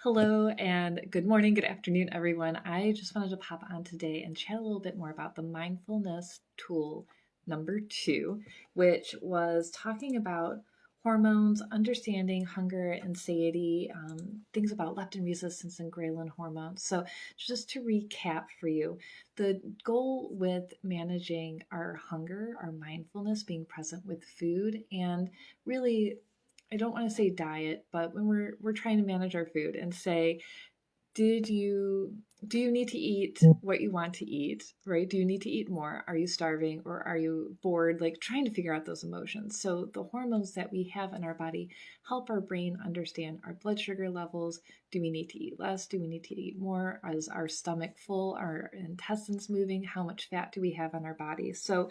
Hello and good morning, good afternoon, everyone. I just wanted to pop on today and chat a little bit more about the mindfulness tool number 2, which was talking about hormones, understanding hunger and satiety, things about leptin resistance and ghrelin hormones. So, just to recap for you, the goal with managing our hunger, our mindfulness, being present with food, and really I don't want to say diet, but when we're trying to manage our food and say, did you do you need to eat what you want to eat, right? Do you need to eat more? Are you starving or are you bored? Like trying to figure out those emotions. So the hormones that we have in our body help our brain understand our blood sugar levels. Do we need to eat less? Do we need to eat more? Is our stomach full? Are intestines moving? How much fat do we have on our body? So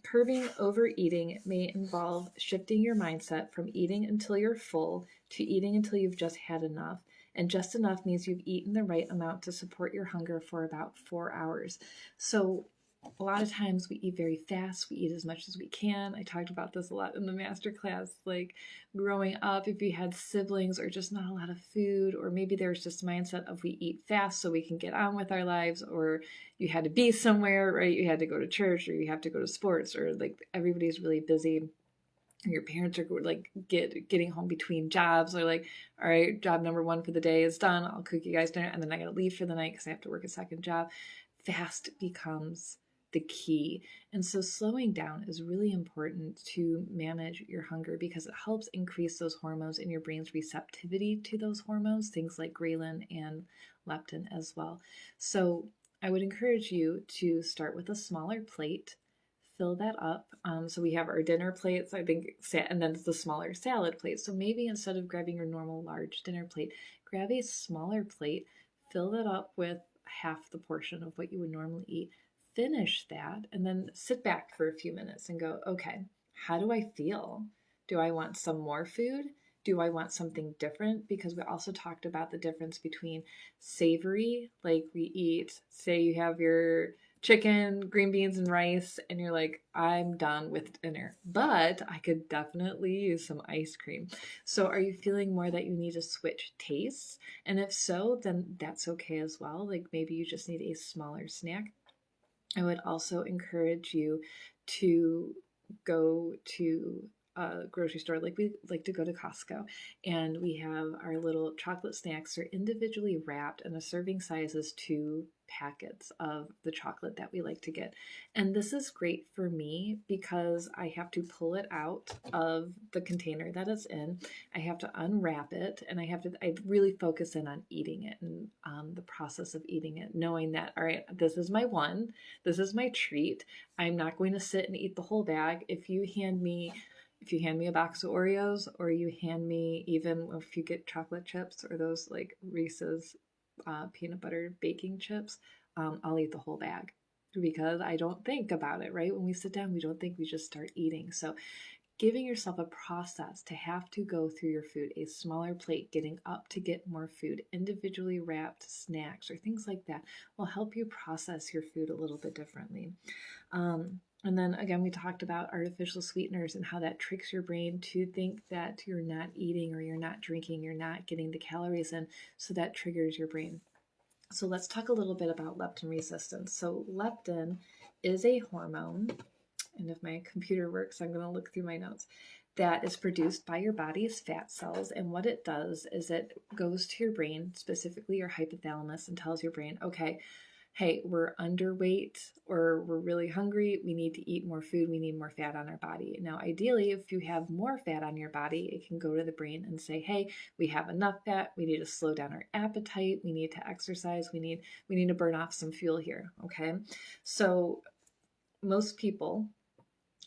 curbing overeating may involve shifting your mindset from eating until you're full to eating until you've just had enough. And just enough means you've eaten the right amount to support your hunger for about 4 hours. So a lot of times we eat very fast. We eat as much as we can. I talked about this a lot in the master class. Like growing up, if you had siblings or just not a lot of food, or maybe there's just a mindset of we eat fast so we can get on with our lives, or you had to be somewhere, right? You had to go to church or you have to go to sports, or like everybody's really busy. Your parents are like getting home between jobs, or like, all right, job number 1 for the day is done. I'll cook you guys dinner and then I gotta leave for the night because I have to work a second job. Fast becomes the key. And so slowing down is really important to manage your hunger because it helps increase those hormones in your brain's receptivity to those hormones, things like ghrelin and leptin as well. So I would encourage you to start with a smaller plate, fill that up. So we have our dinner plates, I think, and then it's the smaller salad plate. So maybe instead of grabbing your normal large dinner plate, grab a smaller plate, fill that up with half the portion of what you would normally eat, finish that, and then sit back for a few minutes and go, okay, how do I feel? Do I want some more food? Do I want something different? Because we also talked about the difference between savory, like we eat, say you have your chicken, green beans, and rice, and you're like, I'm done with dinner, but I could definitely use some ice cream. So, are you feeling more that you need to switch tastes? And if so, then that's okay as well. Like maybe you just need a smaller snack. I would also encourage you to go to a grocery store, like we like to go to Costco, and we have our little chocolate snacks. They're individually wrapped, and the serving size is 2 packets of the chocolate that we like to get. And this is great for me because I have to pull it out of the container that it's in. I have to unwrap it, and I really focus in on eating it and the process of eating it, knowing that, all right, this is my one, this is my treat. I'm not going to sit and eat the whole bag. If you hand me a box of Oreos, or you hand me, even if you get chocolate chips or those like Reese's peanut butter baking chips, I'll eat the whole bag because I don't think about it, right? When we sit down, we don't think, we just start eating. So giving yourself a process to have to go through your food, a smaller plate, getting up to get more food, individually wrapped snacks or things like that will help you process your food a little bit differently. And then again, we talked about artificial sweeteners and how that tricks your brain to think that you're not eating or you're not drinking, you're not getting the calories in. So that triggers your brain. So let's talk a little bit about leptin resistance. So leptin is a hormone, and if my computer works, I'm going to look through my notes, that is produced by your body's fat cells. And what it does is it goes to your brain, specifically your hypothalamus, and tells your brain, okay, hey, we're underweight or we're really hungry. We need to eat more food. We need more fat on our body. Now, ideally, if you have more fat on your body, it can go to the brain and say, hey, we have enough fat. We need to slow down our appetite. We need to exercise. We need to burn off some fuel here. Okay. So most people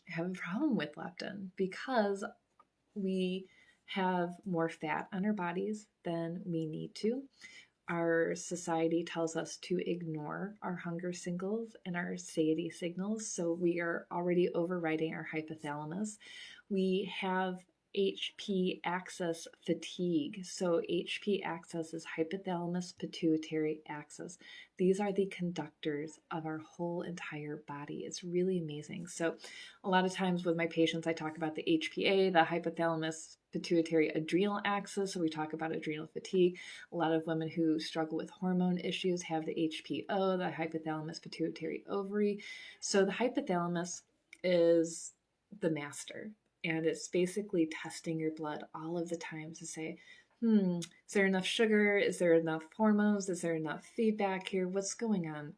have a problem with leptin because we have more fat on our bodies than we need to. Our society tells us to ignore our hunger signals and our satiety signals, so we are already overriding our hypothalamus. We have HP axis fatigue. So HP axis is hypothalamus pituitary axis. These are the conductors of our whole entire body. It's really amazing. So a lot of times with my patients, I talk about the HPA, the hypothalamus pituitary adrenal axis. So we talk about adrenal fatigue. A lot of women who struggle with hormone issues have the HPO, the hypothalamus pituitary ovary. So the hypothalamus is the master, and it's basically testing your blood all of the time to say, is there enough sugar? Is there enough hormones? Is there enough feedback here? What's going on?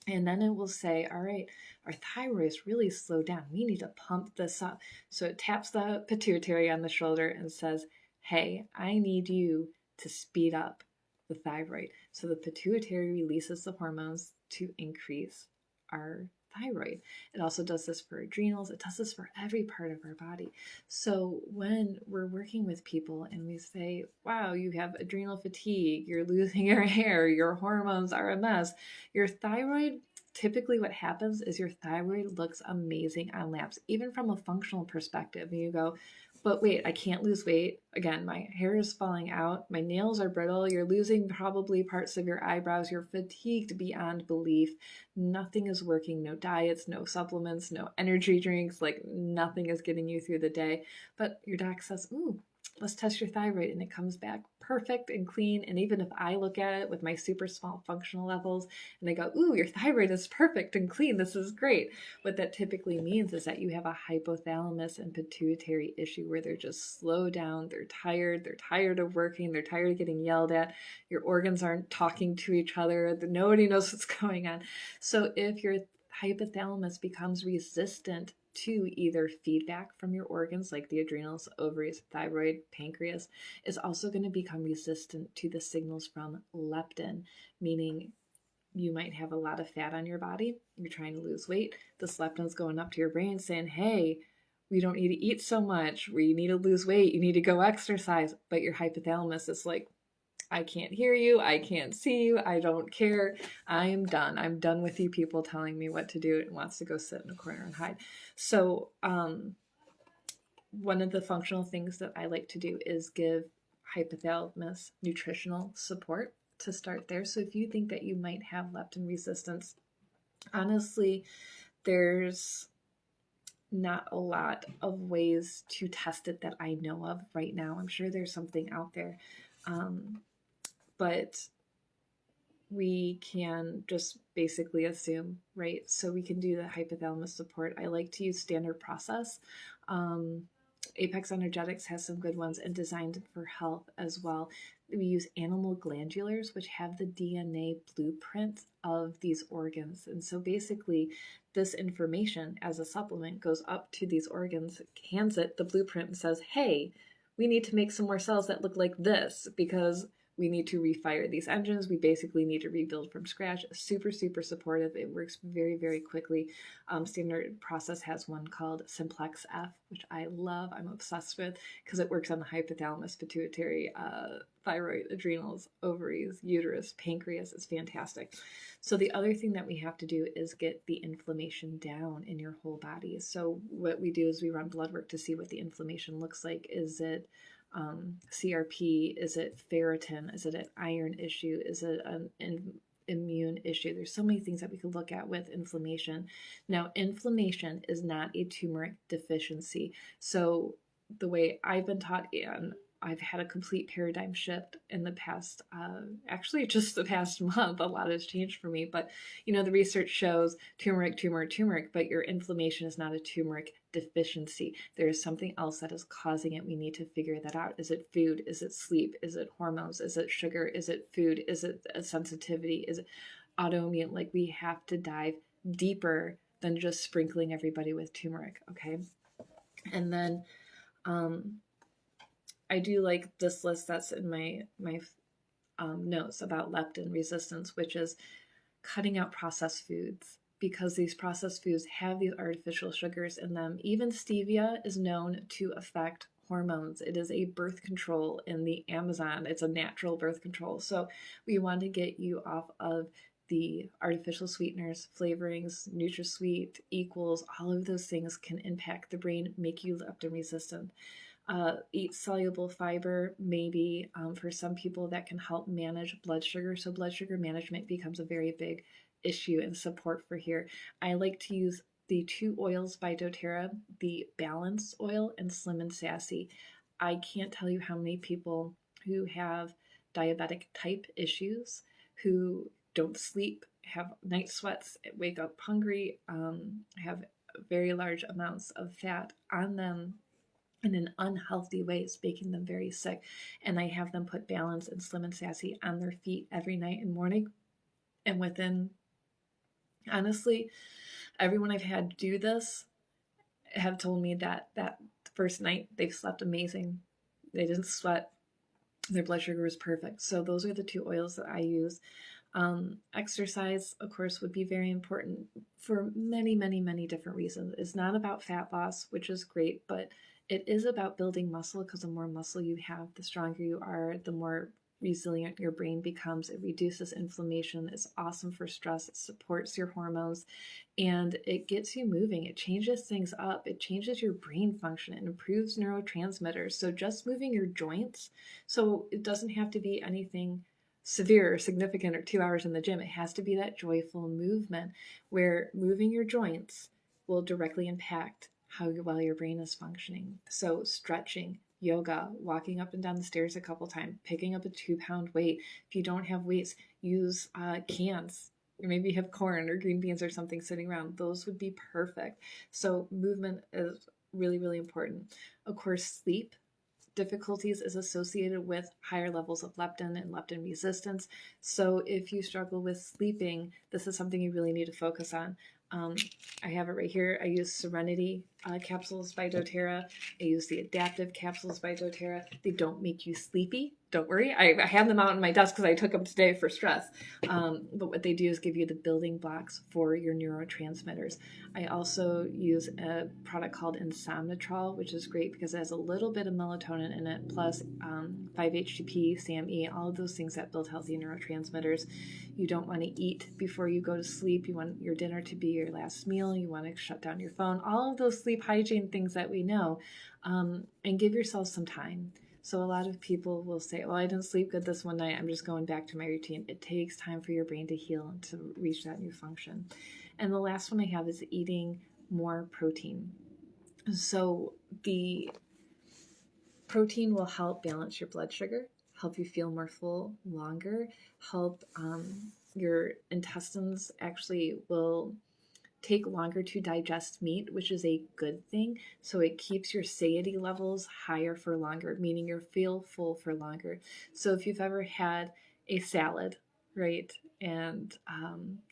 And then it will say, all right, our thyroid is really slowed down. We need to pump this up. So it taps the pituitary on the shoulder and says, hey, I need you to speed up the thyroid. So the pituitary releases the hormones to increase our thyroid. It also does this for adrenals. It does this for every part of our body. So when we're working with people and we say, wow, you have adrenal fatigue, you're losing your hair, your hormones are a mess, your thyroid, typically what happens is your thyroid looks amazing on labs, even from a functional perspective. And you go, but wait, I can't lose weight. Again, my hair is falling out. My nails are brittle. You're losing probably parts of your eyebrows. You're fatigued beyond belief. Nothing is working. No diets, no supplements, no energy drinks. Like nothing is getting you through the day. But your doc says, ooh, let's test your thyroid. And it comes back perfect and clean. And even if I look at it with my super small functional levels and I go, ooh, your thyroid is perfect and clean. This is great. What that typically means is that you have a hypothalamus and pituitary issue where they're just slow down. They're tired of working. They're tired of getting yelled at. Your organs aren't talking to each other. Nobody knows what's going on. So if your hypothalamus becomes resistant to either feedback from your organs like the adrenals, ovaries, thyroid, pancreas, is also going to become resistant to the signals from leptin, meaning you might have a lot of fat on your body. You're trying to lose weight. This leptin's going up to your brain saying, hey, we don't need to eat so much. We need to lose weight. You need to go exercise. But your hypothalamus is like, I can't hear you. I can't see you. I don't care. I am done. I'm done with you people telling me what to do and wants to go sit in a corner and hide. So one of the functional things that I like to do is give hypothalamus nutritional support to start there. So if you think that you might have leptin resistance, honestly, there's not a lot of ways to test it that I know of right now. I'm sure there's something out there. But we can just basically assume, right? So we can do the hypothalamus support. I like to use standard process. Apex Energetics has some good ones and Designed for Health as well. We use animal glandulars, which have the DNA blueprint of these organs. And so basically, this information as a supplement goes up to these organs, hands it the blueprint, and says, hey, we need to make some more cells that look like this because we need to refire these engines. We basically need to rebuild from scratch. Super, super supportive. It works very, very quickly. Standard process has one called Simplex F, which I love. I'm obsessed with because it works on the hypothalamus, pituitary, thyroid, adrenals, ovaries, uterus, pancreas. It's fantastic. So the other thing that we have to do is get the inflammation down in your whole body. So what we do is we run blood work to see what the inflammation looks like. Is it CRP? Is it ferritin? Is it an iron issue? Is it an immune issue? There's so many things that we could look at with inflammation. Now, inflammation is not a turmeric deficiency. So the way I've been taught, and I've had a complete paradigm shift in the past, actually just the past month, a lot has changed for me. But, the research shows turmeric, but your inflammation is not a turmeric deficiency. There is something else that is causing it. We need to figure that out. Is it food? Is it sleep? Is it hormones? Is it sugar? Is it food? Is it a sensitivity? Is it autoimmune? Like we have to dive deeper than just sprinkling everybody with turmeric. Okay. And then, I do like this list that's in my notes about leptin resistance, which is cutting out processed foods, because these processed foods have these artificial sugars in them. Even stevia is known to affect hormones. It is a birth control in the Amazon. It's a natural birth control. So we want to get you off of the artificial sweeteners, flavorings, NutraSweet, equals, all of those things can impact the brain, make you leptin resistant. Eat soluble fiber, maybe for some people that can help manage blood sugar. So blood sugar management becomes a very big issue and support for here. I like to use the 2 oils by doTERRA, the Balance Oil and Slim and Sassy. I can't tell you how many people who have diabetic type issues, who don't sleep, have night sweats, wake up hungry, have very large amounts of fat on them in an unhealthy way. It's making them very sick. And I have them put Balance and Slim and Sassy on their feet every night and morning. And within, honestly, everyone I've had do this have told me that that first night they've slept amazing. They didn't sweat. Their blood sugar was perfect. So those are the two oils that I use. Exercise, of course, would be very important for many, many, many different reasons. It's not about fat loss, which is great, but it is about building muscle, because the more muscle you have, the stronger you are, the more resilient your brain becomes. It reduces inflammation. It's awesome for stress. It supports your hormones, and it gets you moving. It changes things up. It changes your brain function. It improves neurotransmitters. So just moving your joints, so it doesn't have to be anything severe or significant or 2 hours in the gym. It has to be that joyful movement where moving your joints will directly impact how well your brain is functioning. So stretching, yoga, walking up and down the stairs a couple times, picking up a 2-pound weight. If you don't have weights, use cans. Or maybe you have corn or green beans or something sitting around. Those would be perfect. So movement is really, really important. Of course, sleep difficulties is associated with higher levels of leptin and leptin resistance. So if you struggle with sleeping, this is something you really need to focus on. I have it right here. I use Serenity capsules by doTERRA. I use the Adaptive capsules by doTERRA. They don't make you sleepy. Don't worry. I have them out on my desk because I took them today for stress. But what they do is give you the building blocks for your neurotransmitters. I also use a product called Insomnitrol, which is great because it has a little bit of melatonin in it, plus 5-HTP, SAMe, all of those things that build healthy neurotransmitters. You don't want to eat before you go to sleep. You want your dinner to be your last meal. You want to shut down your phone. All of those sleep hygiene things that we know, and give yourself some time. So a lot of people will say, oh, I didn't sleep good this one night. I'm just going back to my routine. It takes time for your brain to heal and to reach that new function. And the last one I have is eating more protein. So the protein will help balance your blood sugar, help you feel more full longer, help your intestines actually will take longer to digest meat, which is a good thing. So it keeps your satiety levels higher for longer, meaning you feel full for longer. So if you've ever had a salad, right, and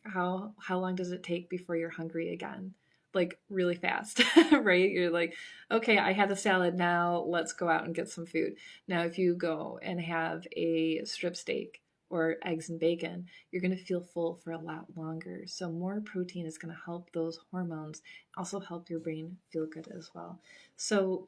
how long does it take before you're hungry again? Like really fast, right? You're like, okay, I had a salad, now let's go out and get some food. Now, if you go and have a strip steak or eggs and bacon, you're going to feel full for a lot longer. So more protein is going to help those hormones, also help your brain feel good as well. So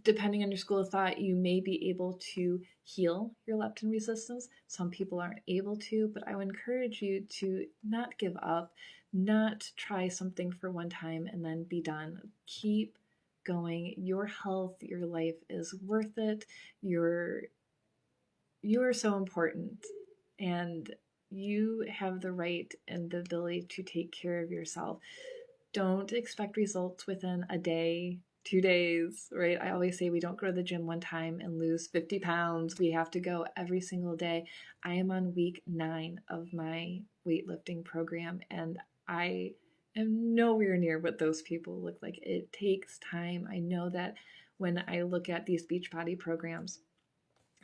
depending on your school of thought, you may be able to heal your leptin resistance. Some people aren't able to, but I would encourage you to not give up, not try something for one time and then be done. Keep going. Your health, your life is worth it. You are so important, and you have the right and the ability to take care of yourself. Don't expect results within a day, 2 days, right? I always say we don't go to the gym one time and lose 50 pounds. We have to go every single day. I am on week 9 of my weightlifting program, and I am nowhere near what those people look like. It takes time. I know that when I look at these Beachbody programs,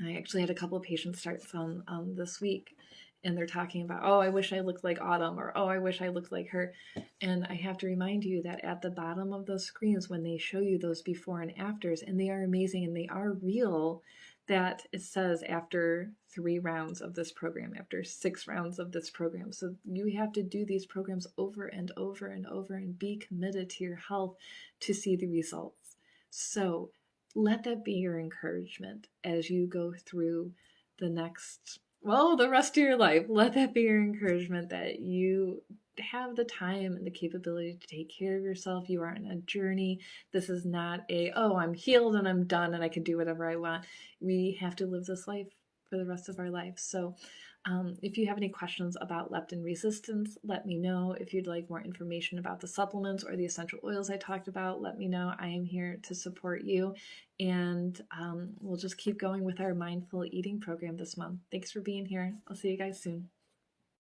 I actually had a couple of patients start some this week, and they're talking about, oh, I wish I looked like Autumn, or oh, I wish I looked like her. And I have to remind you that at the bottom of those screens, when they show you those before and afters, and they are amazing and they are real, that it says after 3 rounds of this program, after 6 rounds of this program. So you have to do these programs over and over and over and be committed to your health to see the results. So let that be your encouragement as you go through the rest of your life. Let that be your encouragement that you have the time and the capability to take care of yourself. You are on a journey. This is not I'm healed and I'm done and I can do whatever I want. We have to live this life for the rest of our life. So if you have any questions about leptin resistance, let me know. If you'd like more information about the supplements or the essential oils I talked about, let me know. I am here to support you. And we'll just keep going with our mindful eating program this month. Thanks for being here. I'll see you guys soon.